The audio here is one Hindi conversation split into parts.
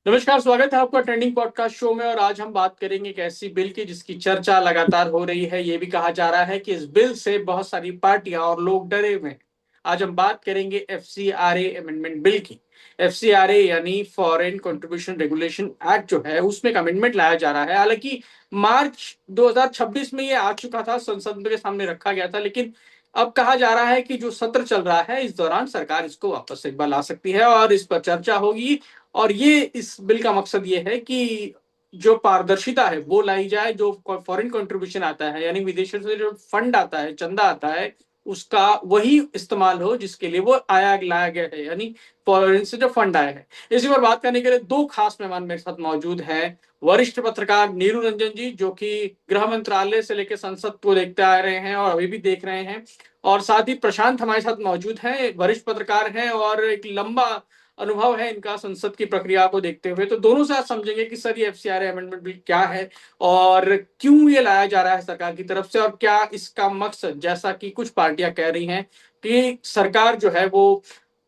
नमस्कार, स्वागत है आपका ट्रेंडिंग पॉडकास्ट शो में। और आज हम बात करेंगे एक ऐसी बिल की जिसकी चर्चा लगातार हो रही है। ये भी कहा जा रहा है कि इस बिल से बहुत सारी पार्टियां और लोग डरे हुए हैं। आज हम बात करेंगे एफसीआरए अमेंडमेंट बिल की। एफसीआरए यानी फॉरेन कंट्रीब्यूशन रेगुलेशन एक्ट जो है, उसमें एक अमेंडमेंट लाया जा रहा है। हालांकि मार्च 2026 में ये आ चुका था, संसद के सामने रखा गया था, लेकिन अब कहा जा रहा है कि जो सत्र चल रहा है इस दौरान सरकार इसको वापस एक बार ला सकती है और इस पर चर्चा होगी। और ये इस बिल का मकसद ये है कि जो पारदर्शिता है वो लाई जाए। जो फॉरेन कंट्रीब्यूशन आता है यानी विदेशों से जो फंड आता है, चंदा आता है, उसका वही इस्तेमाल हो जिसके लिए वो आया लाया गया है, यानी फॉरेन से जो फंड आया है। इसी पर बात करने के लिए दो खास मेहमान मेरे साथ मौजूद हैं। वरिष्ठ पत्रकार नीरू रंजन जी, जो कि गृह मंत्रालय से लेकर संसद को देखते आ रहे हैं और अभी भी देख रहे हैं। और साथ ही प्रशांत हमारे साथ मौजूद हैं, वरिष्ठ पत्रकार हैं और एक लंबा अनुभव है इनका संसद की प्रक्रिया को देखते हुए। तो दोनों से आज समझेंगे कि सर ये एफसीआरए अमेंडमेंट बिल क्या है और क्यों ये लाया जा रहा है सरकार की तरफ से, और क्या इसका मकसद, जैसा कि कुछ पार्टियां कह रही हैं कि सरकार जो है वो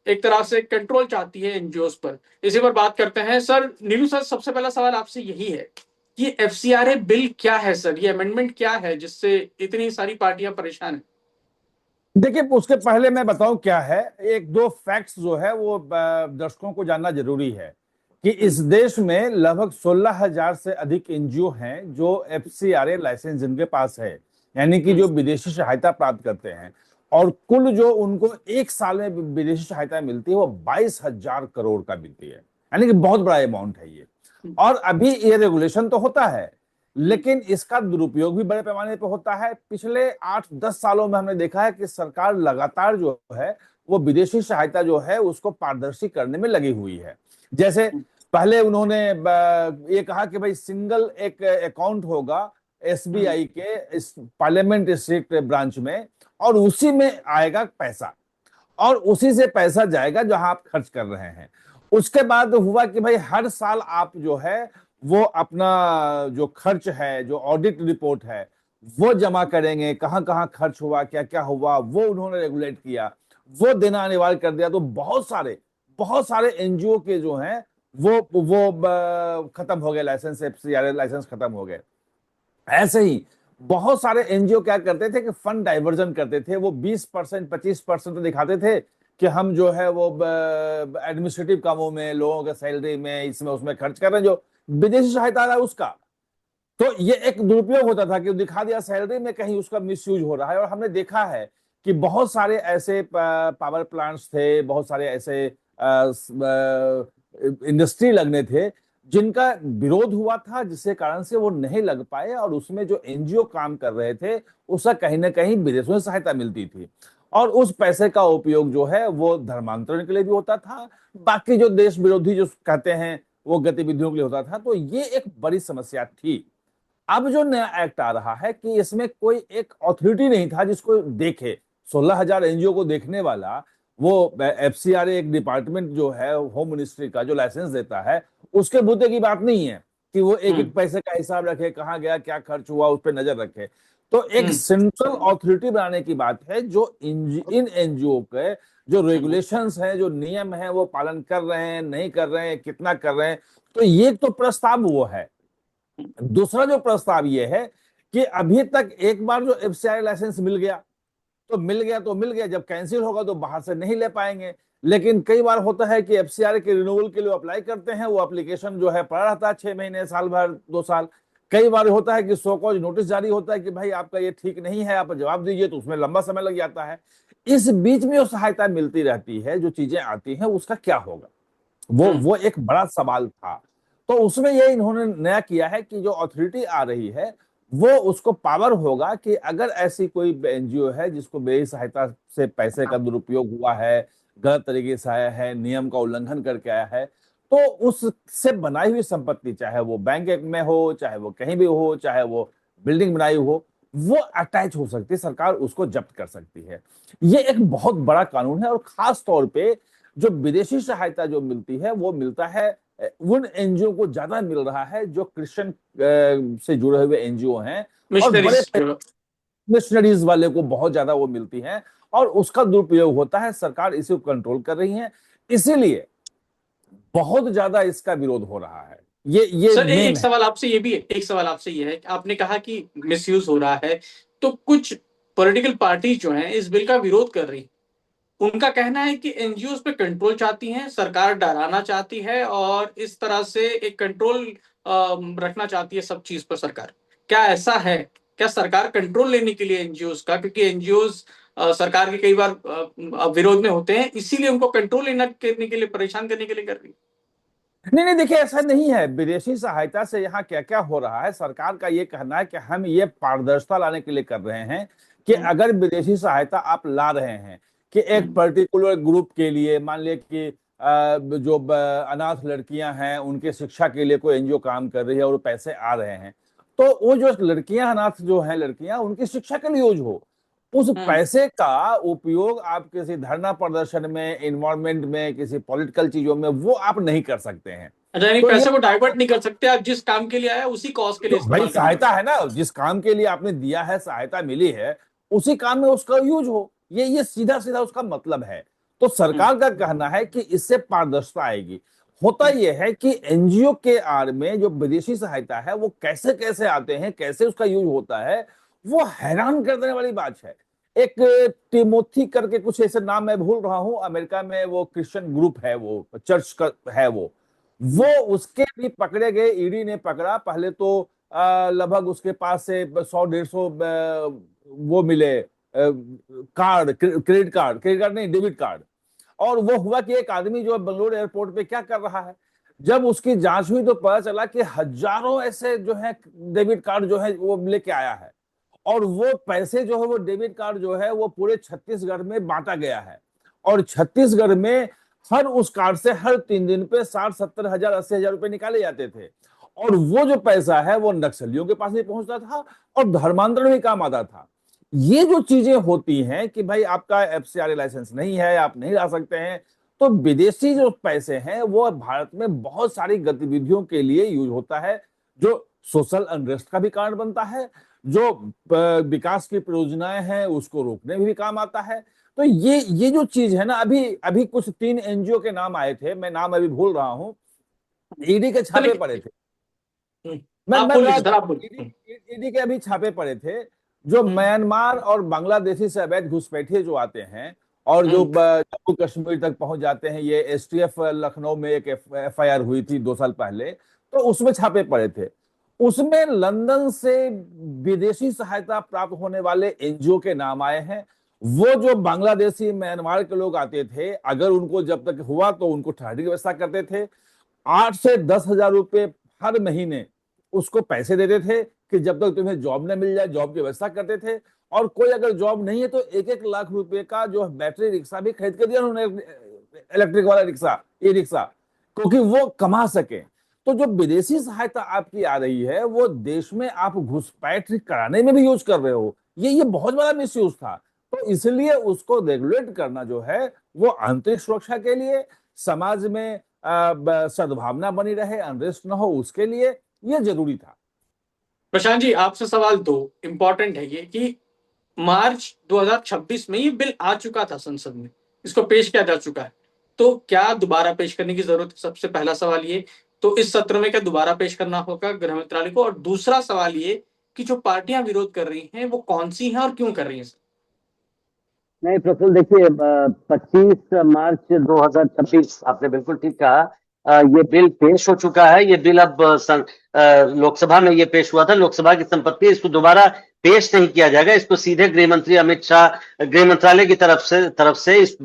एक तरह से कंट्रोल चाहती है एनजीओ पर। इसी पर बात करते हैं। सर नीलू सर, सबसे पहला सवाल आपसे यही है कि एफसीआरए बिल क्या है सर, ये अमेंडमेंट क्या है जिससे इतनी सारी पार्टियां परेशान हैं? देखिए, उसके पहले मैं बताऊं क्या है। एक दो फैक्ट्स जो है वो दर्शकों को जानना जरूरी है कि इस देश में लगभग 16,000 से अधिक एनजीओ हैं जो एफसीआरए लाइसेंस जिनके पास है, यानी कि जो विदेशी सहायता प्राप्त करते हैं। और कुल जो उनको एक साल में विदेशी सहायता मिलती है वो 22,000 करोड़ का मिलती है, यानी कि बहुत बड़ा अमाउंट है ये। और अभी ये रेगुलेशन तो होता है, लेकिन इसका दुरुपयोग भी बड़े पैमाने पर होता है। पिछले 8-10 सालों में हमने देखा है कि सरकार लगातार जो है वो विदेशी सहायता जो है उसको पारदर्शी करने में लगी हुई है। जैसे पहले उन्होंने ये कहा कि भाई सिंगल एक अकाउंट होगा एसबीआई के इस पार्लियामेंट स्ट्रीट ब्रांच में, और उसी में आएगा पैसा, और उसी से पैसा जाएगा जहां आप खर्च कर रहे हैं। उसके बाद हुआ कि भाई हर साल आप जो है वो अपना जो खर्च है, जो ऑडिट रिपोर्ट है, वो जमा करेंगे, कहां कहां खर्च हुआ, क्या क्या हुआ, वो उन्होंने रेगुलेट किया, वो देना अनिवार्य कर दिया। तो बहुत सारे एनजीओ के जो हैं वो खत्म हो गए लाइसेंस, एफसीआरए लाइसेंस खत्म हो गए। ऐसे ही बहुत सारे एनजीओ क्या करते थे कि फंड डाइवर्जन करते थे। वो 20%, 25% तो दिखाते थे कि हम जो है वो एडमिनिस्ट्रेटिव कामों में, लोगों के सैलरी में, इसमें उसमें खर्च कर रहे हैं, जो विदेशी सहायता आ रहा है उसका। तो ये एक दुरुपयोग होता था कि दिखा दिया सैलरी में, कहीं उसका मिसयूज हो रहा है। और हमने देखा है कि बहुत सारे ऐसे पावर प्लांट्स थे, बहुत सारे ऐसे इंडस्ट्री लगने थे जिनका विरोध हुआ था, जिसके कारण से वो नहीं लग पाए, और उसमें जो एनजीओ काम कर रहे थे उसका कहीं ना कहीं विदेशों से सहायता मिलती थी। और उस पैसे का उपयोग जो है वो धर्मांतरण के लिए भी होता था, बाकी जो देश विरोधी जो कहते हैं वो गतिविधियों के लिए होता था। तो ये एक बड़ी समस्या थी। अब जो नया एक्ट आ रहा है कि इसमें कोई एक अथॉरिटी नहीं था जिसको देखे, 16,000 एनजीओ को देखने वाला। वो एफसीआरए एक डिपार्टमेंट जो है होम मिनिस्ट्री का, जो लाइसेंस देता है, उसके बूते की बात नहीं है कि वो एक एक पैसे का हिसाब रखे, कहाँ गया, क्या खर्च हुआ, उस पर नजर रखे। तो एक सेंट्रल अथॉरिटी बनाने की बात है जो इन एनजीओ के जो रेगुलेशंस हैं, जो नियम हैं, वो पालन कर रहे हैं, नहीं कर रहे हैं, कितना कर रहे हैं। तो ये तो प्रस्ताव वो है। दूसरा जो प्रस्ताव ये है कि अभी तक एक बार जो एफसीआई लाइसेंस मिल गया तो मिल गया, तो मिल गया, जब कैंसिल होगा तो बाहर से नहीं ले पाएंगे। लेकिन कई बार होता है कि एफसीआई के रिन्यूअल के लिए अप्लाई करते हैं, वो एप्लीकेशन जो है पड़ा रहता है 6 महीने, साल भर, 2 साल। कई बार होता है कि सो कॉज नोटिस जारी होता है कि भाई आपका ये ठीक नहीं है, आप जवाब दीजिए, तो उसमें लंबा समय लग जाता है। इस बीच में जो सहायता मिलती रहती है, जो चीजें आती हैं, उसका क्या होगा, वो एक बड़ा सवाल था। तो उसमें ये इन्होंने नया किया है कि जो अथॉरिटी आ रही है वो उसको पावर होगा कि अगर ऐसी कोई एनजीओ है जिसको मेरी सहायता से पैसे का दुरुपयोग हुआ है, गलत तरीके से आया है, नियम का उल्लंघन करके आया है, तो उससे बनाई हुई संपत्ति, चाहे वो बैंक में हो, चाहे वो कहीं भी हो, चाहे वो बिल्डिंग बनाई हो, वो अटैच हो सकती है, सरकार उसको जब्त कर सकती है। ये एक बहुत बड़ा कानून है। और खास तौर पे जो विदेशी सहायता जो मिलती है वो मिलता है उन एनजीओ को ज्यादा मिल रहा है जो क्रिश्चियन से जुड़े हुए एनजीओ हैं, और बड़े मिशनरीज। मिशनरीज वाले को बहुत ज्यादा वो मिलती हैं, और उसका दुरुपयोग होता है। सरकार इसे कंट्रोल कर रही है। इसीलिए बहुत ज्यादा इसका विरोध हो रहा है। ये सर मेन एक है। सवाल आपसे ये भी है, एक सवाल आपसे ये है कि आपने कहा कि मिसयूज हो रहा है, तो कुछ पॉलिटिकल पार्टी जो हैं इस बिल का विरोध कर रही, उनका कहना है कि एनजीओ पे कंट्रोल चाहती हैं, सरकार डराना चाहती है और इस तरह से एक कंट्रोल रखना चाहती है सब चीज पर सरकार। क्या ऐसा है? क्या सरकार कंट्रोल लेने के लिए एनजीओ का, क्योंकि एनजीओ सरकार के कई बार विरोध में होते हैं, इसीलिए उनको कंट्रोल लेना करने के लिए, परेशान करने के लिए कर रही है? नहीं नहीं, देखिए ऐसा नहीं है। विदेशी सहायता से यहाँ क्या क्या हो रहा है, सरकार का ये कहना है कि हम ये पारदर्शिता लाने के लिए कर रहे हैं कि हम्म, अगर विदेशी सहायता आप ला रहे हैं कि एक हम्म, पर्टिकुलर ग्रुप के लिए, मान लिया कि जो अनाथ लड़कियां हैं उनके शिक्षा के लिए कोई एनजीओ काम कर रही है और पैसे आ रहे हैं, तो वो जो लड़कियां, अनाथ जो हैं लड़कियां, उनकी शिक्षा के लिए यूज हो। उस हम्म। पैसे का उपयोग आप किसी धरना प्रदर्शन में, इन्वायरमेंट में, किसी पॉलिटिकल चीजों में वो आप नहीं कर सकते हैं। अच्छा, यानी तो ये पैसे को डाइवर्ट नहीं कर सकते, आप जिस काम के लिए आया उसी कॉज के लिए जो भाई इस्तेमाल करेंगे। सहायता है ना, जिस काम के लिए आपने दिया है, सहायता मिली है, उसी काम में उसका यूज हो, ये सीधा सीधा उसका मतलब है। तो हम्म, सरकार का कहना है कि इससे पारदर्शिता आएगी। होता हम्म, यह है कि एनजीओ के आड़ में जो विदेशी सहायता है वो कैसे कैसे आते हैं, कैसे उसका यूज होता है, वो हैरान कर देने वाली बात है। एक टिमोथी करके कुछ ऐसे नाम मैं भूल रहा हूं, अमेरिका में वो क्रिश्चियन ग्रुप है, वो चर्च का है वो उसके भी पकड़े गए, ईडी ने पकड़ा। पहले तो लगभग उसके पास से 100-150 वो मिले, कार्ड, क्रेडिट कार्ड नहीं, डेबिट कार्ड। और वो हुआ कि एक आदमी जो है बंगलोर एयरपोर्ट पे क्या कर रहा है, जब उसकी जांच हुई तो पता चला कि हजारों ऐसे जो है डेबिट कार्ड जो है वो लेके आया है। और वो पैसे जो है, वो डेबिट कार्ड जो है वो पूरे छत्तीसगढ़ में बांटा गया है। और छत्तीसगढ़ में हर उस कार्ड से हर 3 दिन पे 60-70 हजार, 80 हजार रुपए निकाले जाते थे। और वो जो पैसा है वो नक्सलियों के पास भी पहुंचता था और धर्मांतरण में काम आता था। ये जो चीजें होती हैं कि भाई आपका एफसीआरए लाइसेंस नहीं है, आप नहीं ला सकते हैं, तो विदेशी जो पैसे हैं वो भारत में बहुत सारी गतिविधियों के लिए यूज होता है, जो सोशल अनरेस्ट का भी कारण बनता है, जो विकास की परियोजनाएं हैं उसको रोकने में भी काम आता है। तो ये जो चीज है ना, अभी अभी कुछ 3 एनजीओ के नाम आए थे, मैं नाम अभी भूल रहा हूं, ईडी के छापे चलिए। पड़े थे। हम्म, मैं आप बोल बता लीजिए सर, दूं, आप बोलिए। ईडी के अभी छापे पड़े थे, जो हम्म, म्यांमार और बांग्लादेशी से अवैध घुसपैठिए जो आते हैं और जो हम्म, जम्मू कश्मीर तक पहुंच जाते हैं। ये एसटीएफ लखनऊ में एक एफआईआर हुई थी 2 साल पहले, तो उसमें छापे पड़े थे। उसमें लंदन से विदेशी सहायता प्राप्त होने वाले एनजीओ के नाम आए हैं। वो जो बांग्लादेशी, म्यांमार के लोग आते थे, अगर उनको जब तक हुआ तो उनको ठहरने की व्यवस्था करते थे। 8 से 10 हजार रुपए हर महीने उसको पैसे देते थे कि जब तक तुम्हें जॉब न मिल जाए, जॉब की व्यवस्था करते थे। और कोई अगर जॉब नहीं है तो 1-1 लाख रुपए का जो बैटरी रिक्शा भी खरीद कर दिया उन्होंने, इलेक्ट्रिक वाला रिक्शा, ई रिक्शा, क्योंकि वो कमा सके। तो जो विदेशी सहायता आपकी आ रही है वो देश में आप घुसपैठ कराने में भी यूज कर रहे हो, ये बहुत बड़ा मिस यूज था। तो इसलिए उसको रेगुलेट करना जो है वो आंतरिक सुरक्षा के लिए, समाज में सद्भावना बनी रहे, अनरेस्ट ना हो, उसके लिए ये जरूरी था। प्रशांत जी आपसे सवाल दो इंपॉर्टेंट है ये कि मार्च 2026 में ये बिल आ चुका था संसद में, इसको पेश किया जा चुका है, तो क्या दोबारा पेश करने की जरूरत है? सबसे पहला सवाल ये। तो इस सत्र में क्या दोबारा पेश करना होगा गृह मंत्रालय को? और दूसरा सवाल ये कि जो पार्टियां विरोध कर रही हैं वो कौन सी हैं और क्यों कर रही हैं? नहीं प्रफुल्ल, देखिए 25 मार्च 2026 आपने बिल्कुल ठीक कहा। ये बिल पेश हो चुका है। ये बिल अब लोकसभा में ये पेश हुआ था, लोकसभा की संपत्ति। इसको दोबारा पेश नहीं किया जाएगा। इसको सीधे गृह मंत्री अमित शाह, गृह मंत्रालय की तरफ से इस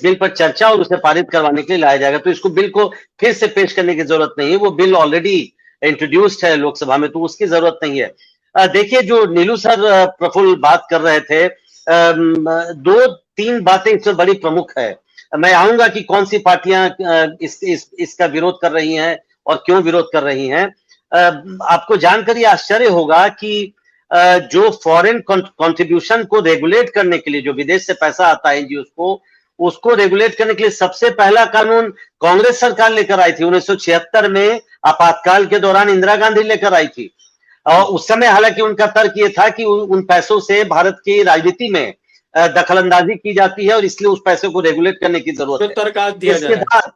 बिल पर चर्चा और उसे पारित करवाने के लिए लाया जाएगा। तो इसको बिल को फिर से पेश करने की जरूरत नहीं है। वो बिल ऑलरेडी इंट्रोड्यूस्ड है लोकसभा में, तो उसकी जरूरत नहीं है। देखिए, जो नीलू सर प्रफुल्ल बात कर रहे थे, 2-3 बातें इसमें बड़ी प्रमुख है। मैं आऊंगा कि कौन सी पार्टियां इसका विरोध कर रही हैं और क्यों विरोध कर रही हैं। आपको जानकर ये आश्चर्य होगा कि जो फॉरेन कंट्रीब्यूशन को रेगुलेट करने के लिए, जो विदेश से पैसा आता है एनजीओ को, उसको रेगुलेट करने के लिए सबसे पहला कानून कांग्रेस सरकार लेकर आई थी 1976 में, आपातकाल के दौरान इंदिरा गांधी लेकर आई थी। और उस समय हालांकि उनका तर्क ये था कि उन पैसों से भारत की राजनीति में दखल अंदाजी की जाती है और इसलिए उस पैसे को रेगुलेट करने की जरूरत जो है। तर्क आज दिया जा इसके रहा है। बाद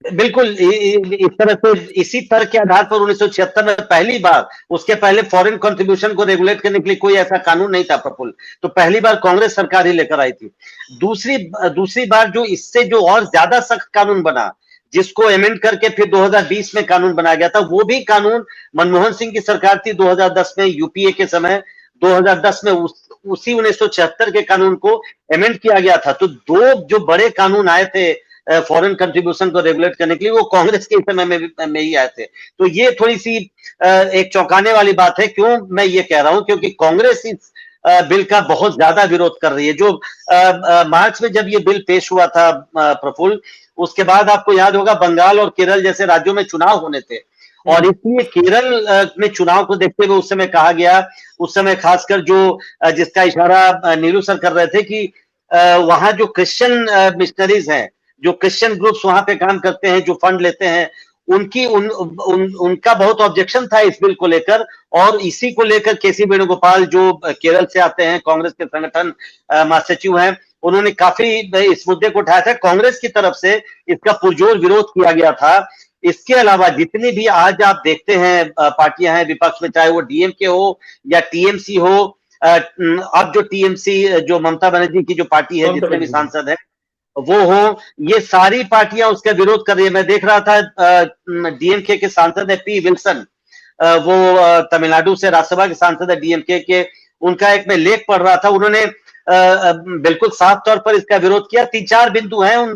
बिल्कुल इस तरह से इसी तर्क के आधार पर 1976 में पहली बार, उसके पहले फॉरेन कंट्रीब्यूशन को रेगुलेट करने के लिए कोई ऐसा कानून नहीं था प्रफुल्ल, तो पहली बार कांग्रेस सरकार ही लेकर आई थी। दूसरी दूसरी बार जो इससे जो और ज्यादा सख्त कानून बना, जिसको अमेंड करके फिर 2020 में कानून बनाया गया था, वो भी कानून मनमोहन सिंह की सरकार थी 2010 में, यूपीए के समय 2010 में उसी 1976 के कानून को अमेंड किया गया था। तो दो जो बड़े कानून आए थे फॉरेन कंट्रीब्यूशन को रेगुलेट करने के लिए, वो कांग्रेस के समय में ही आए थे। तो ये थोड़ी सी एक चौंकाने वाली बात है। क्यों मैं ये कह रहा हूं? क्योंकि कांग्रेस इस बिल का बहुत ज्यादा विरोध कर रही है। जो मार्च में जब ये बिल पेश हुआ था प्रफुल्ल, उसके बाद आपको याद होगा बंगाल और केरल जैसे राज्यों में चुनाव होने थे, और इसलिए केरल में चुनाव को देखते हुए उस समय कहा गया, उस समय खासकर जो जिसका इशारा नीलू सर कर रहे थे कि वहां जो क्रिश्चियन मिशनरीज हैं, जो क्रिश्चियन ग्रुप्स वहां पे काम करते हैं, जो फंड लेते हैं, उनका बहुत ऑब्जेक्शन था इस बिल को लेकर। और इसी को लेकर केसी वेणुगोपाल जो केरल से आते हैं, कांग्रेस के संगठन महासचिव हैं, उन्होंने काफी इस मुद्दे को उठाया था। कांग्रेस की तरफ से इसका पुरजोर विरोध किया गया था। इसके अलावा जितनी भी आज आप देखते हैं पार्टियां हैं विपक्ष में, चाहे वो डीएमके हो या टीएमसी हो, अब जो टीएमसी जो ममता बनर्जी की जो पार्टी है, जितने भी सांसद हैं वो हो, ये सारी पार्टियां उसका विरोध कर रही है। मैं देख रहा था डीएमके के सांसद है पी विल्सन, वो तमिलनाडु से राज्यसभा के सांसद है डीएमके के, उनका एक मैं लेख पढ़ रहा था, उन्होंने बिल्कुल साफ तौर पर इसका विरोध किया। 3-4 बिंदु हैं उन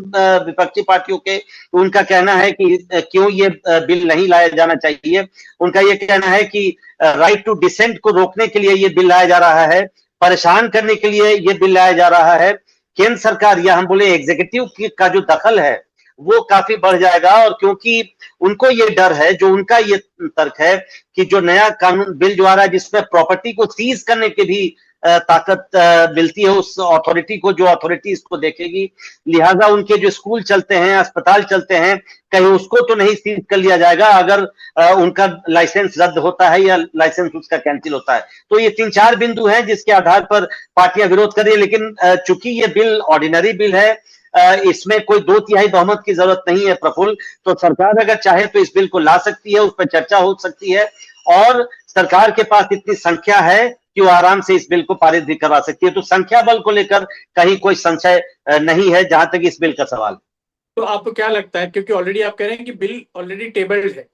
विपक्षी पार्टियों के, उनका कहना है कि क्यों ये बिल नहीं लाया जाना चाहिए। उनका ये कहना है कि राइट टू डिसेंट को रोकने के लिए ये बिल लाया जा रहा है, परेशान करने के लिए ये बिल लाया जा रहा है। केंद्र सरकार या हम बोले एग्जीक्यूटिव का जो दखल है वो काफी बढ़ जाएगा। और क्योंकि उनको ये डर है, जो उनका ये तर्क है कि जो नया कानून बिल जो आ रहा है, जिसमें प्रॉपर्टी को सीज करने की भी ताकत मिलती है उस अथॉरिटी को, जो अथॉरिटी इसको देखेगी, लिहाजा उनके जो स्कूल चलते हैं, अस्पताल चलते हैं, कहीं उसको तो नहीं सीज कर लिया जाएगा अगर उनका लाइसेंस रद्द होता है या लाइसेंस उसका कैंसिल होता है। तो ये 3-4 बिंदु हैं जिसके आधार पर पार्टियां विरोध कर रही है। लेकिन चूंकि ये बिल ऑर्डिनरी बिल है, इसमें कोई 2/3 बहुमत की जरूरत नहीं है प्रफुल्ल, तो सरकार अगर चाहे तो इस बिल को ला सकती है, उस पर चर्चा हो सकती है, और सरकार के पास इतनी संख्या है कि वो आराम से इस बिल को पारित भी करवा सकती है। तो संख्या बल को लेकर कहीं कोई संशय नहीं है जहां तक इस बिल का सवाल। तो आपको क्या लगता है, क्योंकि ऑलरेडी आप कह रहे हैं कि बिल ऑलरेडी टेबल्ड है,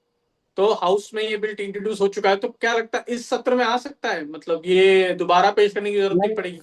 तो हाउस में ये बिल इंट्रोड्यूस हो चुका है, तो क्या लगता है इस सत्र में आ सकता है? मतलब ये दोबारा पेश करने की जरूरत नहीं पड़ेगी?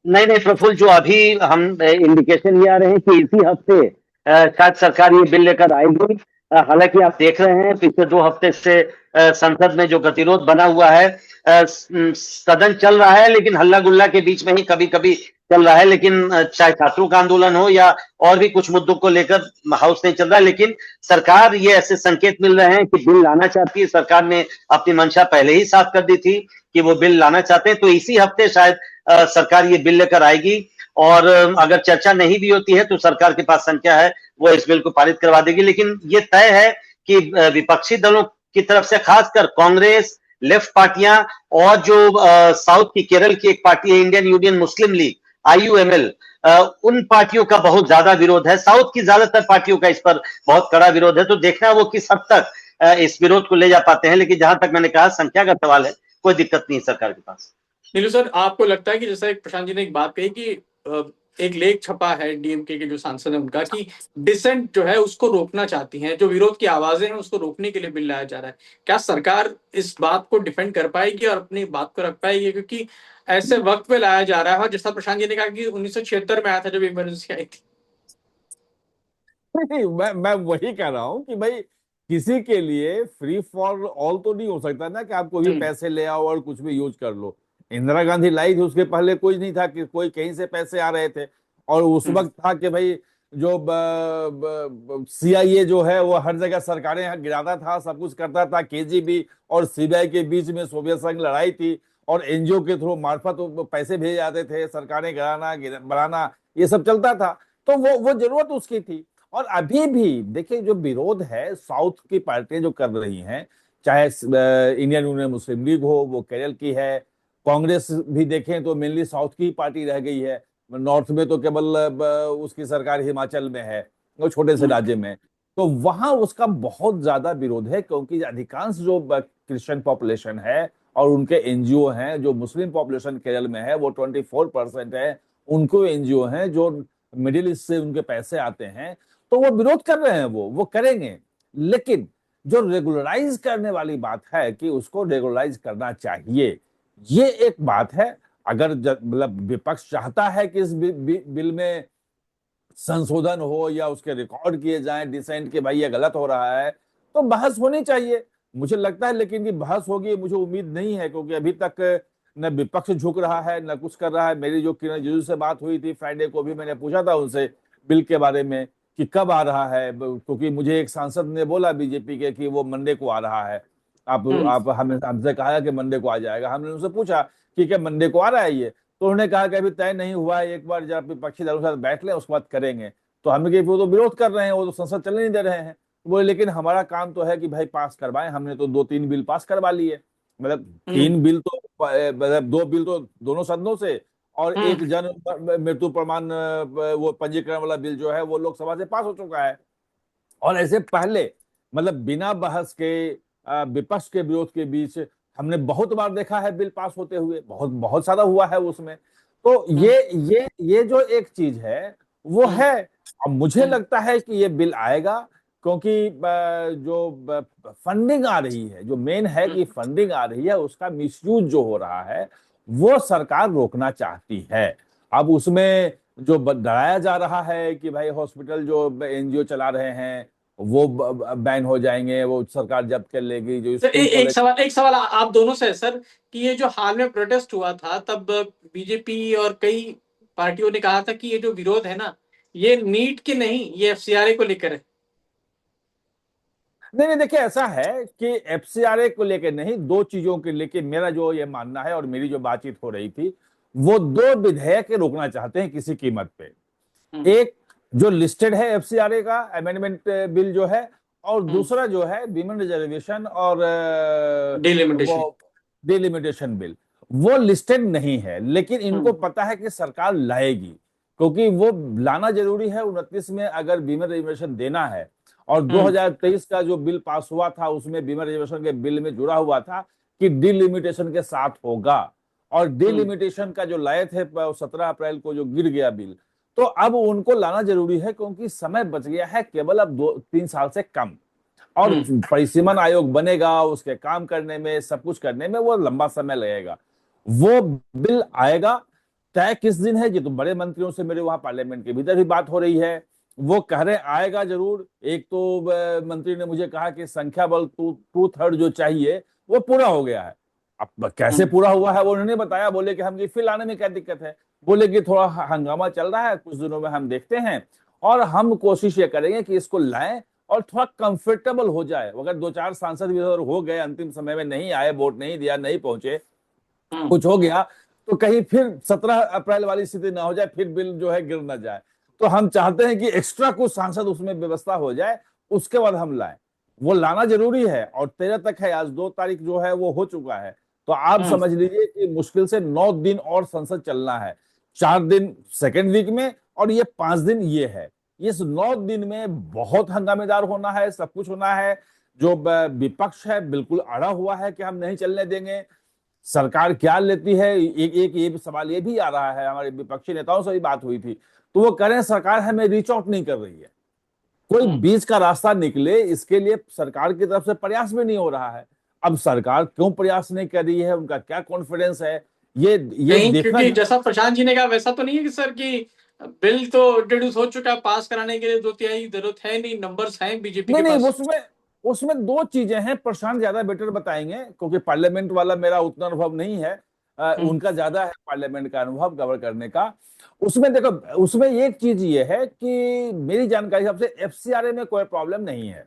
नहीं नहीं प्रफुल्ल, जो अभी हम इंडिकेशन ये आ रहे हैं कि इसी हफ्ते शायद सरकार ये बिल लेकर आएगी। हालांकि आप देख रहे हैं पिछले 2 हफ्ते से संसद में जो गतिरोध बना हुआ है, सदन चल रहा है लेकिन हल्ला गुल्ला के बीच में ही कभी कभी चल रहा है। लेकिन चाहे छात्रों का आंदोलन हो या और भी कुछ मुद्दों को लेकर हाउस नहीं चल रहा है, लेकिन सरकार ये ऐसे संकेत मिल रहे हैं कि बिल लाना चाहती है। सरकार ने अपनी मंशा पहले ही साफ कर दी थी कि वो बिल लाना चाहते हैं, तो इसी हफ्ते शायद सरकार ये बिल लेकर आएगी। और अगर चर्चा नहीं भी होती है तो सरकार के पास संख्या है, वो इस बिल को पारित करवा देगी। लेकिन ये तय है कि विपक्षी दलों की तरफ से, खासकर कांग्रेस, लेफ्ट पार्टियां और जो साउथ की केरल की एक पार्टी है इंडियन यूनियन मुस्लिम लीग IUML, उन पार्टियों का बहुत ज्यादा विरोध है। साउथ की ज्यादातर पार्टियों का इस पर बहुत कड़ा विरोध है। तो देखना वो किस हद तक इस विरोध को ले जा पाते हैं। लेकिन जहां तक मैंने कहा संख्या का सवाल है, कोई दिक्कत नहीं सरकार के पास। नीलू सर, आपको लगता है कि जैसा एक प्रशांत जी ने एक बात कही कि एक लेख छपा है डीएमके के जो सांसद है उनका, कि डिसेंट जो है उसको रोकना चाहती हैं, जो विरोध की आवाजें हैं उसको रोकने के लिए बिल लाया जा रहा है, क्या सरकार इस बात को डिफेंड कर पाएगी और अपनी बात को रख पाएगी? क्योंकि ऐसे वक्त पे लाया जा रहा है, और जैसा प्रशांत जी ने कहा कि 1976 में आया था जब इमरजेंसी आई थी। नहीं, मैं वही कह रहा हूं कि भाई किसी के लिए फ्री फॉर ऑल तो नहीं हो सकता ना कि आप कोई भी पैसे ले आओ और कुछ भी यूज कर लो। इंदिरा गांधी लाई थी, उसके पहले कोई नहीं था कि कोई कहीं से पैसे आ रहे थे। और उस वक्त था कि भाई जो CIA जो है वो हर जगह सरकारें गिराता था, सब कुछ करता था। KGB और CBI के बीच में सोवियत संघ लड़ाई थी, और NGO के थ्रू मार्फत पैसे भेजे जाते थे, सरकारें गिराना बढ़ाना ये सब चलता था। तो वो जरूरत उसकी थी। और अभी भी देखिए जो विरोध है साउथ की पार्टियां जो कर रही हैं, चाहे इंडियन यूनियन मुस्लिम लीग हो, वो केरल की है, कांग्रेस भी देखें तो मेनली साउथ की पार्टी रह गई है। नॉर्थ में तो केवल उसकी सरकार हिमाचल में है, वो छोटे से राज्य में। तो वहां उसका बहुत ज्यादा विरोध है, क्योंकि अधिकांश जो क्रिश्चियन पॉपुलेशन है और उनके एनजीओ हैं, जो मुस्लिम पॉपुलेशन केरल में है वो 24% है, उनको एनजीओ हैं जो मिडिल ईस्ट से उनके पैसे आते हैं, तो वो विरोध कर रहे हैं, वो करेंगे। लेकिन जो रेगुलराइज करने वाली बात है कि उसको रेगुलराइज करना चाहिए, ये एक बात है। अगर मतलब विपक्ष चाहता है कि इस बिल में संशोधन हो या उसके रिकॉर्ड किए जाएं डिसेंट के भाई ये गलत हो रहा है, तो बहस होनी चाहिए, मुझे लगता है। लेकिन कि बहस होगी मुझे उम्मीद नहीं है, क्योंकि अभी तक न विपक्ष झुक रहा है न कुछ कर रहा है। मेरी जो किरण रिजिजू से बात हुई थी फ्राइडे को, भी मैंने पूछा था उनसे बिल के बारे में कि कब आ रहा है, क्योंकि मुझे एक सांसद ने बोला बीजेपी के कि वो मंडे को आ रहा है। आप हमसे कहा कि मंडे को आ जाएगा। हमने उनसे पूछा कि क्या मंडे को आ रहा है ये, तो उन्होंने कहा कि अभी तय नहीं हुआ है, एक बार जब विपक्षी दलों के साथ बैठ लें उसके बाद करेंगे। तो हमने कहा वो तो विरोध कर रहे हैं, वो तो संसद चलने नहीं दे रहे हैं। बोले लेकिन हमारा काम तो है कि भाई पास करवाएं, हमने तो 2-3 बिल पास करवा लिए, मतलब 3 बिल तो मतलब 2 बिल तो दोनों सदनों से, और एक जन मृत्यु प्रमाण वो पंजीकरण वाला बिल जो है वो लोकसभा से पास हो चुका है। और ऐसे पहले मतलब बिना बहस के विपक्ष के विरोध के बीच हमने बहुत बार देखा है बिल पास होते हुए, बहुत बहुत सारा हुआ है उसमें। तो ये जो एक चीज है वो है। अब मुझे लगता है कि ये बिल आएगा, क्योंकि जो फंडिंग आ रही है, जो मेन है कि फंडिंग आ रही है, उसका मिसयूज जो हो रहा है वो सरकार रोकना चाहती है। अब उसमें जो डराया जा रहा है कि भाई हॉस्पिटल जो एनजीओ चला रहे हैं वो बैन हो जाएंगे, वो सरकार जब्त कर लेगी, जो सर स्कूल एक सवाल आप दोनों से है सर, कि ये जो हाल में प्रोटेस्ट हुआ था तब बीजेपी और कई पार्टियों ने कहा था कि ये जो विरोध है ना, ये नीट के नहीं, ये एफसीआरए को लेकर है। नहीं, देखिए ऐसा है कि एफसीआरए को लेकर नहीं, दो चीजों के लेके मेरा जो ये मानना है और मेरी जो बातचीत हो रही थी, वो 2 विधेयक रोकना चाहते हैं किसी कीमत पे। एक जो लिस्टेड है एफसीआरए का अमेंडमेंट बिल जो है, और दूसरा जो है विमेन रिजर्वेशन और वो डिलिमिटेशन। डिलिमिटेशन बिल, वो लिस्टेड नहीं है। लेकिन इनको पता है कि सरकार लाएगी, क्योंकि वो लाना जरूरी है। 29 में अगर विमेन रिजर्वेशन देना है, और 2023 का जो बिल पास हुआ था उसमें विमेन रिजर्वेशन के बिल में जुड़ा हुआ था कि डिलिमिटेशन के साथ होगा, और डिलिमिटेशन का जो लाए थे 17 अप्रैल को जो गिर गया बिल, तो अब उनको लाना जरूरी है, क्योंकि समय बच गया है केवल अब 2-3 साल से कम। और परिसीमन आयोग बनेगा, उसके काम करने में, सब कुछ करने में वो लंबा समय लगेगा। वो बिल आएगा, तय किस दिन है ये तो बड़े मंत्रियों से मेरे वहां पार्लियामेंट के भीतर भी बात हो रही है, वो कह रहे आएगा जरूर। एक तो मंत्री ने मुझे कहा कि संख्या बल 2/3 जो चाहिए वो पूरा हो गया है। अब कैसे पूरा हुआ है वो उन्होंने बताया, बोले कि हम ये फिर लाने में क्या दिक्कत है, बोले कि थोड़ा हंगामा चल रहा है, कुछ दिनों में हम देखते हैं, और हम कोशिश ये करेंगे कि इसको लाएं और थोड़ा कंफर्टेबल हो जाए। अगर 2-4 सांसद भी हो गए, अंतिम समय में नहीं आए, वोट नहीं दिया, नहीं पहुंचे, कुछ हो गया, तो कहीं फिर 17 अप्रैल वाली स्थिति ना हो जाए, फिर बिल जो है गिर ना जाए। तो हम चाहते हैं कि एक्स्ट्रा कुछ सांसद उसमें व्यवस्था हो जाए, उसके बाद हम लाएं। वो लाना जरूरी है, और 13 तक है, आज 2 तारीख जो है वो हो चुका है। तो आप समझ लीजिए कि मुश्किल से 9 दिन और संसद चलना है, 4 दिन सेकेंड वीक में और ये 5 दिन ये है। इस 9 दिन में बहुत हंगामेदार होना है, सब कुछ होना है। जो विपक्ष है बिल्कुल अड़ा हुआ है कि हम नहीं चलने देंगे। सरकार क्या लेती है, एक ये सवाल ये भी आ रहा है, हमारे विपक्षी नेताओं से भी बात हुई थी, तो वो कह रहे हैं सरकार हमें रीच आउट नहीं कर रही है, कोई बीच का रास्ता निकले इसके लिए सरकार की तरफ से प्रयास भी नहीं हो रहा है। अब सरकार क्यों प्रयास नहीं कर रही है, उनका क्या कॉन्फिडेंस है, ये देखना। क्योंकि जैसा प्रशांत जी ने कहा वैसा तो नहीं है कि सर की बिल तो इंट्रोड्यूस हो चुका है, पास कराने के लिए 2/3 जरूरत है नहीं, नंबर्स हैं बीजेपी के नहीं, पास। उसमें 2 चीजें हैं, प्रशांत ज्यादा बेटर बताएंगे, क्योंकि पार्लियामेंट वाला मेरा उतना अनुभव नहीं है, उनका ज्यादा है पार्लियामेंट का अनुभव कवर करने का। उसमें देखो, उसमें एक चीज ये है कि मेरी जानकारी हिसाब से एफसीआरए में कोई प्रॉब्लम नहीं है,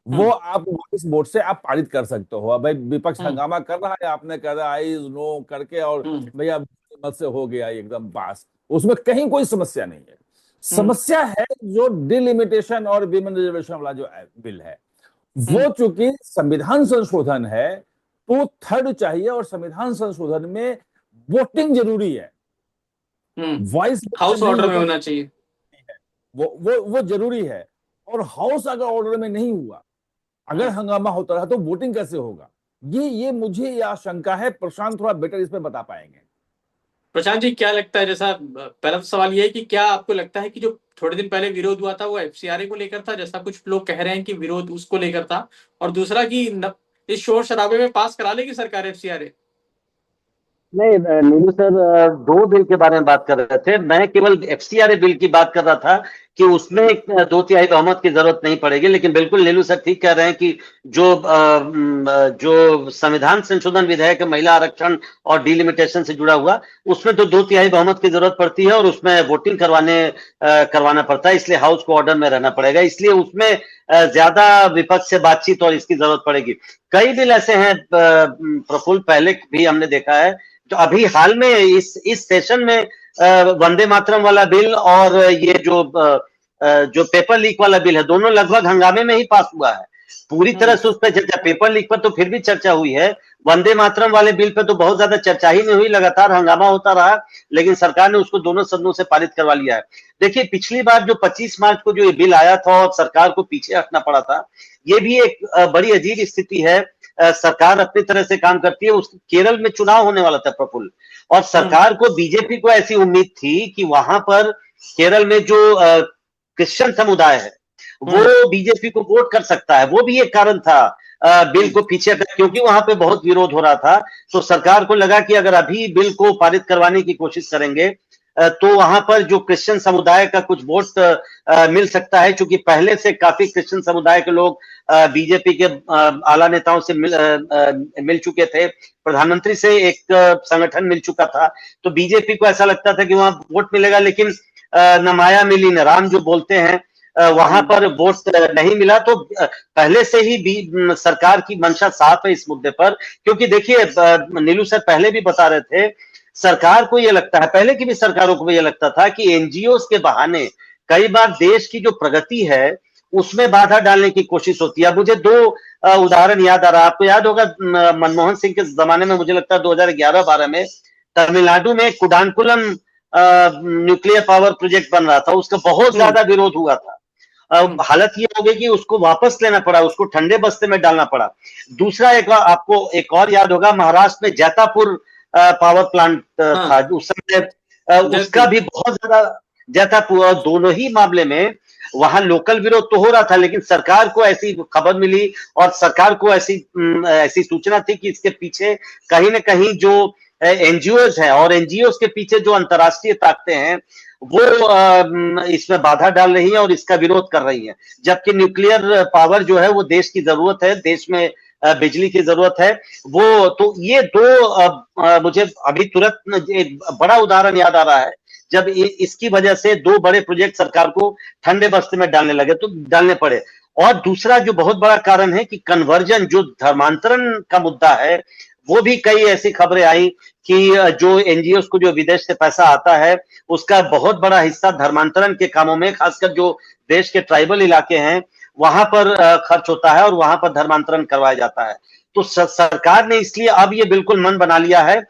वो आप इस वोट से आप पारित कर सकते हो। भाई विपक्ष हंगामा कर रहा है, आपने कह रहा आईज नो करके, और भैया मत से हो गया एकदम पास, उसमें कहीं कोई समस्या नहीं है। समस्या है जो डिलिमिटेशन और विमेन रिजर्वेशन वाला जो बिल है, वो चूंकि संविधान संशोधन है, 2/3 चाहिए, और संविधान संशोधन में वोटिंग जरूरी है, वॉइस हाउस ऑर्डर में होना चाहिए, वो जरूरी है। और हाउस अगर ऑर्डर में नहीं हुआ, अगर हंगामा होता रहा तो वोटिंग कैसे होगा? ये मुझे ये आशंका है। प्रशांत थोड़ा बेटर इसमें बता पाएंगे। प्रशांत जी, क्या लगता है, जैसा पहला तो सवाल ये है कि क्या आपको लगता है कि जो थोड़े दिन पहले विरोध हुआ था वो एफसीआरए को लेकर था, जैसा कुछ लोग कह रहे हैं कि विरोध उसको लेकर था, और दूसरा कि इस शोर शराबे में पास करा लेगी सरकार एफसीआरए? नहीं नीलू सर, दो बिल के बारे में बात कर रहे थे। मैं केवल एफसीआरए बिल की बात कर रहा था कि उसमें दो तिहाई बहुमत की जरूरत नहीं पड़ेगी। लेकिन बिल्कुल नीलू सर ठीक कह रहे हैं कि जो संविधान संशोधन विधेयक है महिला आरक्षण और डिलिमिटेशन से जुड़ा हुआ, उसमें तो दो तिहाई बहुमत की जरूरत पड़ती है और उसमें वोटिंग करवाना पड़ता है, इसलिए हाउस को ऑर्डर में रहना पड़ेगा। इसलिए उसमें ज्यादा विपक्ष से बातचीत और इसकी जरूरत पड़ेगी। कई बिल ऐसे हैं प्रफुल्ल, पहले भी हमने देखा है, तो अभी हाल में इस सेशन में वंदे मातरम वाला बिल और ये जो पेपर लीक वाला बिल है, दोनों लगभग हंगामे में ही पास हुआ है। पूरी तरह से उस पर चर्चा, पेपर लीक पर तो फिर भी चर्चा हुई है, वंदे मातरम वाले बिल पर तो बहुत ज्यादा चर्चा ही नहीं हुई, लगातार हंगामा होता रहा, लेकिन सरकार ने उसको दोनों सदनों से पारित करवा लिया है। देखिए, पिछली बार जो 25 मार्च को जो ये बिल आया था और सरकार को पीछे हटना पड़ा था, ये भी एक बड़ी अजीब स्थिति है। सरकार अपनी तरह से काम करती है। उस केरल में चुनाव होने वाला था प्रफुल्ल, और सरकार को, बीजेपी को ऐसी उम्मीद थी कि वहां पर केरल में जो क्रिश्चियन समुदाय है वो बीजेपी को वोट कर सकता है। वो भी एक कारण था बिल को पीछे कर, क्योंकि वहां पे बहुत विरोध हो रहा था। तो सरकार को लगा कि अगर अभी बिल को पारित करवाने की कोशिश करेंगे तो वहां पर जो क्रिश्चियन समुदाय का कुछ वोट मिल सकता है, क्योंकि पहले से काफी क्रिश्चियन समुदाय के लोग बीजेपी के आला नेताओं से मिल चुके थे, प्रधानमंत्री से एक संगठन मिल चुका था, तो बीजेपी को ऐसा लगता था कि वहां वोट मिलेगा। लेकिन न माया मिली न राम जो बोलते हैं, वहां पर वोट नहीं मिला। तो पहले से ही सरकार की मंशा साफ है इस मुद्दे पर, क्योंकि देखिए नीलू सर पहले भी बता रहे थे, सरकार को यह लगता है, पहले की भी सरकारों को यह लगता था कि एनजीओ के बहाने कई बार देश की जो प्रगति है उसमें बाधा डालने की कोशिश होती है। मुझे दो उदाहरण याद आ रहा है। आपको याद होगा मनमोहन सिंह के जमाने में, मुझे लगता है 2011-12 में तमिलनाडु में कुडानकुलम न्यूक्लियर पावर प्रोजेक्ट बन रहा था, उसका बहुत ज्यादा विरोध हुआ था। हालत ये हो गई कि उसको वापस लेना पड़ा, उसको ठंडे बस्ते में डालना पड़ा। दूसरा आपको एक और याद होगा, महाराष्ट्र में जैतापुर पावर प्लांट था उस समय, उसका भी बहुत ज्यादा जैतापुर, और दोनों ही मामले में वहां लोकल विरोध तो हो रहा था, लेकिन सरकार को ऐसी खबर मिली और सरकार को ऐसी सूचना थी कि इसके पीछे कहीं ना कहीं जो एनजीओज है और एनजीओज के पीछे जो अंतर्राष्ट्रीय ताकतें हैं वो इसमें बाधा डाल रही है और इसका विरोध कर रही है। जबकि न्यूक्लियर पावर जो है वो देश की जरूरत है, देश में बिजली की जरूरत है। वो तो ये दो मुझे अभी तुरंत एक बड़ा उदाहरण याद आ रहा है, जब इसकी वजह से दो बड़े प्रोजेक्ट सरकार को ठंडे बस्ते में डालने पड़े। और दूसरा जो बहुत बड़ा कारण है कि कन्वर्जन, जो धर्मांतरण का मुद्दा है, वो भी कई ऐसी खबरें आई कि जो एनजीओ को जो विदेश से पैसा आता है उसका बहुत बड़ा हिस्सा धर्मांतरण के कामों में, खासकर जो देश के ट्राइबल इलाके हैं वहां पर खर्च होता है और वहां पर धर्मांतरण करवाया जाता है। तो सरकार ने इसलिए अब ये बिल्कुल मन बना लिया है।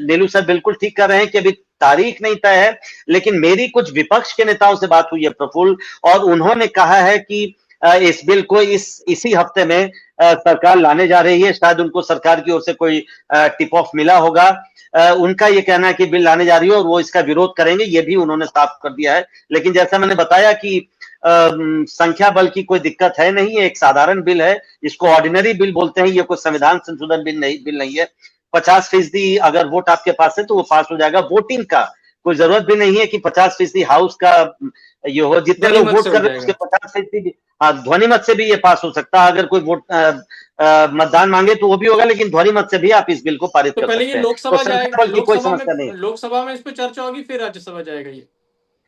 नीलू सर बिल्कुल ठीक कर रहे हैं कि अभी तारीख नहीं तय है, लेकिन मेरी कुछ विपक्ष के नेताओं से बात हुई है प्रफुल्ल, और उन्होंने कहा है कि इस बिल को इसी हफ्ते में सरकार लाने जा रही है। शायद उनको सरकार की ओर से कोई टिप ऑफ मिला होगा। उनका ये कहना है कि बिल लाने जा रही है और वो इसका विरोध करेंगे, ये भी उन्होंने साफ कर दिया है। लेकिन जैसा मैंने बताया कि संख्या बल की कोई दिक्कत है नहीं, एक साधारण बिल है, इसको ऑर्डिनरी बिल बोलते हैं, ये कोई संविधान संशोधन बिल नहीं है। 50% अगर वोट आपके पास है तो वो पास हो जाएगा। वोटिंग का कोई जरूरत भी नहीं है कि 50% हाउस का ये हो, जितने लोग वोट कर रहे हैं उसके 50% ध्वनि मत से भी ये पास हो सकता है। अगर कोई वोट मतदान मांगे तो वो भी होगा, लेकिन ध्वनि मत से भी आप इस बिल को पारित कर सकते हैं। लोकसभा जाएगा, कोई समस्या नहीं। लोकसभा में इस पर चर्चा होगी, फिर राज्यसभा जाएगा ये?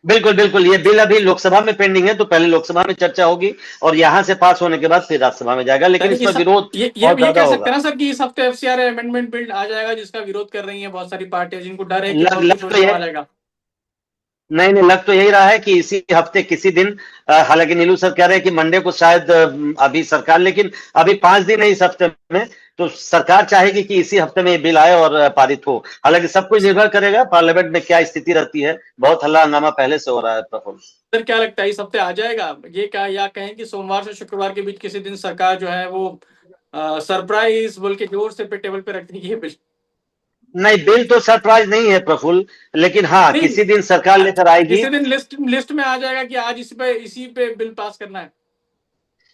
बिल्कुल बिल्कुल, ये बिल अभी लोकसभा में पेंडिंग है, तो पहले लोकसभा में चर्चा होगी और यहाँ से पास होने के बाद फिर राज्यसभा में जाएगा। लेकिन इसका विरोध ये कह सकते हैं ना सर कि इस हफ्ते एफसीआरए अमेंडमेंट बिल आ जाएगा, जिसका विरोध कर रही है बहुत सारी पार्टियां, जिनको डर है कि नहीं, लग तो यही रहा है कि इसी हफ्ते किसी दिन, हालांकि नीलू सर कह रहे हैं कि मंडे को शायद अभी सरकार, लेकिन अभी 5 दिन है इस हफ्ते में, तो सरकार चाहेगी कि इसी हफ्ते में ये बिल आए और पारित हो। हालांकि सब कुछ निर्भर करेगा पार्लियामेंट में क्या स्थिति रहती है। बहुत हल्ला हंगामा पहले से हो रहा है प्रफुल्ल। सर क्या लगता है इस हफ्ते आ जाएगा ये, क्या या कहें कि सोमवार से शुक्रवार के बीच किसी दिन सरकार जो है वो सरप्राइज बोल के जोर से पे टेबल पे रख देगी ये बिल? नहीं, बिल तो सरप्राइज नहीं है प्रफुल्ल, लेकिन हाँ नहीं, किसी दिन सरकार लेकर आएगी। किसी दिन लिस्ट में आ जाएगा कि आज इसी पे बिल पास करना है।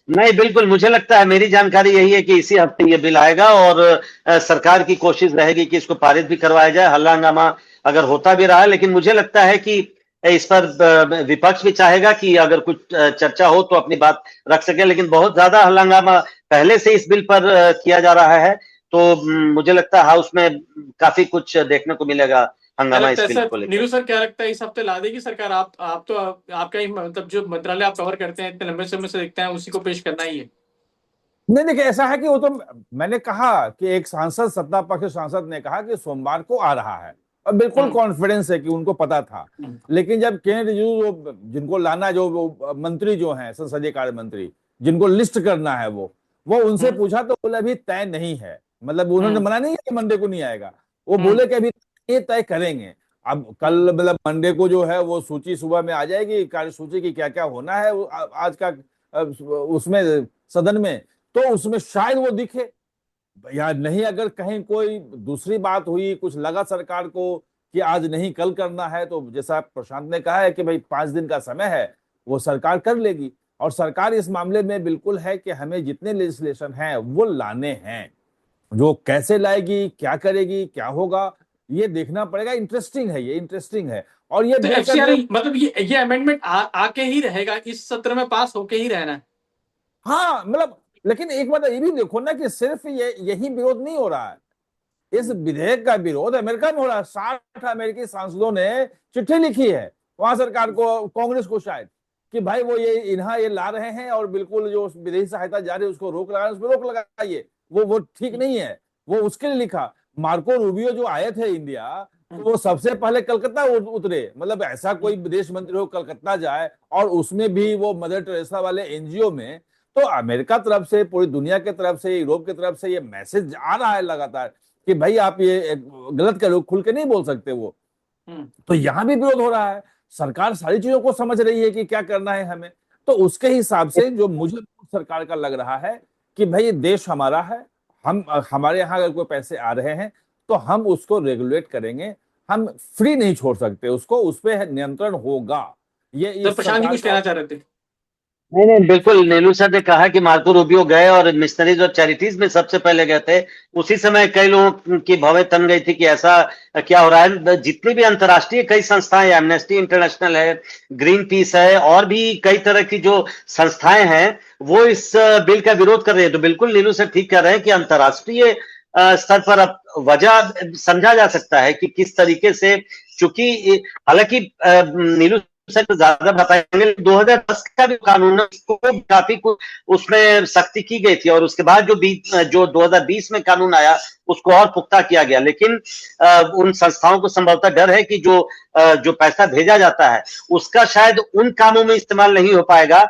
नहीं, बिल्कुल मुझे लगता है, मेरी जानकारी यही है कि इसी हफ्ते ये बिल आएगा और सरकार की कोशिश रहेगी कि इसको पारित भी करवाया जाए। हल्ला हंगामा अगर होता भी रहा है, लेकिन मुझे लगता है कि इस पर विपक्ष भी चाहेगा कि अगर कुछ चर्चा हो तो अपनी बात रख सके, लेकिन बहुत ज्यादा हल्ला हंगामा पहले से इस बिल पर किया जा रहा है, तो मुझे लगता है हाउस में काफी कुछ देखने को मिलेगा क्या हंगामा लगता इस है बिल सर, को लेकर। नीलू सर क्या लगता है इस हफ्ते ला देगी सरकार? आप तो आपका ही मतलब जो मंत्रालय आप कवर करते हैं इतने लंबे समय से देखते हैं, उसी को पेश करना ही है। नहीं देखिए, ऐसा है कि वो तो मैंने कहा कि एक सांसद, सत्ता पक्ष सांसद ने कहा कि सोमवार को आ रहा है, और बिल्कुल कॉन्फिडेंस है कि उनको पता था। लेकिन जब किरेन रिजिजू जिनको लाना, जो वो मंत्री जो हैं संसदीय कार्य मंत्री, जिनको लिस्ट करना है, वो उनसे पूछा तो बोले अभी तय नहीं है। मतलब उन्होंने मना नहीं किया कि मंडे को नहीं आएगा, वो बोले कि अभी ये तय करेंगे। अब कल मतलब मंडे को जो है वो सूची सुबह में आ जाएगी, कार्य सूची की क्या क्या होना है आज का उसमें सदन में, तो उसमें शायद वो दिखे या नहीं। अगर कहीं कोई दूसरी बात हुई, कुछ लगा सरकार को कि आज नहीं कल करना है, तो जैसा प्रशांत ने कहा है कि भाई 5 दिन का समय है, वो सरकार कर लेगी। और सरकार इस मामले में बिल्कुल है कि हमें जितने लेजिस्लेशन हैं वो लाने हैं। जो कैसे लाएगी, क्या करेगी, क्या होगा, ये देखना पड़ेगा। इंटरेस्टिंग है, ये इंटरेस्टिंग है। और ये तो बिल का एफसीआर जो, मतलब ये अमेंडमेंट आके ही रहेगा, इस सत्र में पास होके ही रहना है। हाँ मतलब, लेकिन एक बात ये भी देखो ना कि सिर्फ यही विरोध नहीं हो रहा है। इस विधेयक का विरोध अमेरिका में हो रहा है। 60 अमेरिकी सांसदों ने चिट्ठी लिखी है वहां सरकार को, कांग्रेस को शायद, कि भाई वो ये ला रहे हैं और बिल्कुल जो विदेशी सहायता जारी है उसको रोक लगाए, उस पर रोक लगाइए, वो ठीक नहीं है। वो उसके लिए लिखा। मार्को रूबियो जो आए थे इंडिया, तो वो सबसे पहले कलकत्ता उतरे। मतलब ऐसा कोई विदेश मंत्री हो कलकत्ता जाए, और उसमें भी वो मदर टेरेसा वाले एनजीओ में। तो अमेरिका तरफ से, पूरी दुनिया की तरफ से, यूरोप की तरफ से ये मैसेज आ रहा है लगातार कि भाई आप ये गलत करो, खुल के नहीं बोल सकते वो। तो यहां भी विरोध हो रहा है। सरकार सारी चीजों को समझ रही है कि क्या करना है हमें। तो उसके हिसाब से जो मुझे सरकार का लग रहा है कि भाई ये देश हमारा है, हम हमारे यहाँ अगर कोई पैसे आ रहे हैं तो हम उसको रेगुलेट करेंगे। हम फ्री नहीं छोड़ सकते उसको, उस पर नियंत्रण होगा। ये तो इस प्रशांत जी सरकार कुछ का। कहना चाह रहे थे? नहीं नहीं, बिल्कुल नीलू सर ने कहा कि मार्को रूबियो गए और मिशनरीज और चैरिटीज में सबसे पहले गए थे। उसी समय कई लोगों की भवें तन गई थी कि ऐसा क्या हो रहा है। जितनी भी अंतर्राष्ट्रीय कई संस्थाएं, एमनेस्टी इंटरनेशनल है, ग्रीन पीस है, और भी कई तरह की जो संस्थाएं हैं, वो इस बिल का विरोध कर रही है। तो बिल्कुल नीलू सर ठीक कह रहे हैं कि अंतर्राष्ट्रीय स्तर पर अब वजह समझा जा सकता है कि किस तरीके से, चूंकि हालांकि नीलू सर तो ज्यादा बताएंगे, 2010 का भी कानून है, उसको काफी कुछ उसमें सख्ती की गई थी, और उसके बाद जो 2020 में कानून आया उसको और पुख्ता किया गया। लेकिन उन संस्थाओं को संभवतः डर है कि जो पैसा भेजा जाता है उसका शायद उन कामों में इस्तेमाल नहीं हो पाएगा।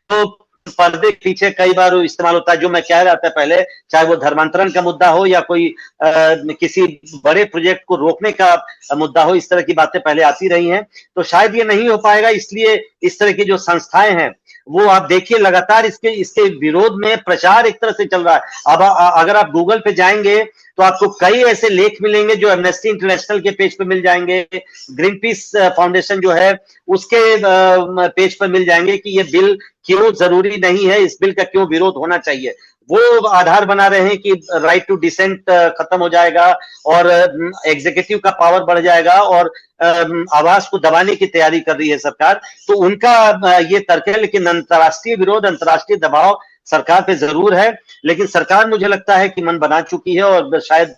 तो पर्दे के पीछे कई बार इस्तेमाल होता है, जो मैं कह रहा था पहले, चाहे वो धर्मांतरण का मुद्दा हो या कोई किसी बड़े प्रोजेक्ट को रोकने का मुद्दा हो। इस तरह की बातें पहले आती रही हैं, तो शायद ये नहीं हो पाएगा। इसलिए इस तरह की जो संस्थाएं हैं, वो आप देखिए लगातार इसके विरोध में प्रचार एक तरह से चल रहा है। अब अगर आप गूगल पे जाएंगे तो आपको कई ऐसे लेख मिलेंगे जो एमनेस्टी इंटरनेशनल के पेज पे मिल जाएंगे, ग्रीन पीस फाउंडेशन जो है उसके पेज पर मिल जाएंगे कि ये बिल क्यों जरूरी नहीं है, इस बिल का क्यों विरोध होना चाहिए। वो आधार बना रहे हैं कि राइट टू डिसेंट खत्म हो जाएगा और एग्जीक्यूटिव का पावर बढ़ जाएगा, और आवाज को दबाने की तैयारी कर रही है सरकार। तो उनका ये तर्क है। लेकिन अंतर्राष्ट्रीय विरोध, अंतर्राष्ट्रीय दबाव सरकार पे जरूर है, लेकिन सरकार मुझे लगता है कि मन बना चुकी है। और शायद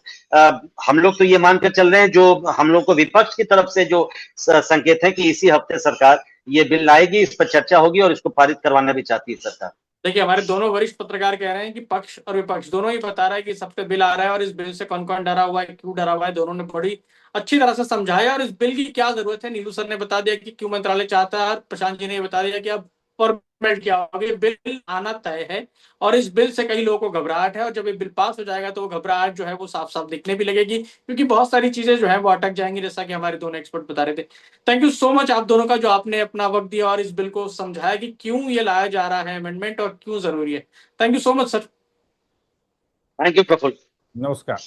हम लोग तो ये मानकर चल रहे हैं, जो हम लोग को विपक्ष की तरफ से जो संकेत है, कि इसी हफ्ते सरकार ये बिल लाएगी, इस पर चर्चा होगी और इसको पारित करवाना भी चाहती है सरकार। देखिए, हमारे दोनों वरिष्ठ पत्रकार कह रहे हैं कि पक्ष और विपक्ष दोनों ही बता रहा है कि इस हफ्ते बिल आ रहा है, और इस बिल से कौन कौन डरा हुआ है, क्यों डरा हुआ है, दोनों ने बड़ी अच्छी तरह से समझाया। और इस बिल की क्या जरूरत है, नीलू सर ने बता दिया कि क्यों मंत्रालय चाहता है, और प्रशांत जी ने बता दिया कि अब फॉर्मेट किया होगा। ये बिल आना तय है और इस बिल से कई लोगों को घबराहट है, और जब ये बिल पास हो जाएगा तो वो घबराहट जो है वो साफ साफ दिखने भी लगेगी, क्योंकि बहुत सारी चीजें जो है वो अटक जाएंगी, जैसा कि हमारे दोनों एक्सपर्ट बता रहे थे। थैंक यू सो मच आप दोनों का, जो आपने अपना वक्त दिया और इस बिल को समझाया कि क्यों ये लाया जा रहा है अमेंडमेंट और क्यों जरूरी है। Thank you so much sir. Thank you Praful. नमस्कार।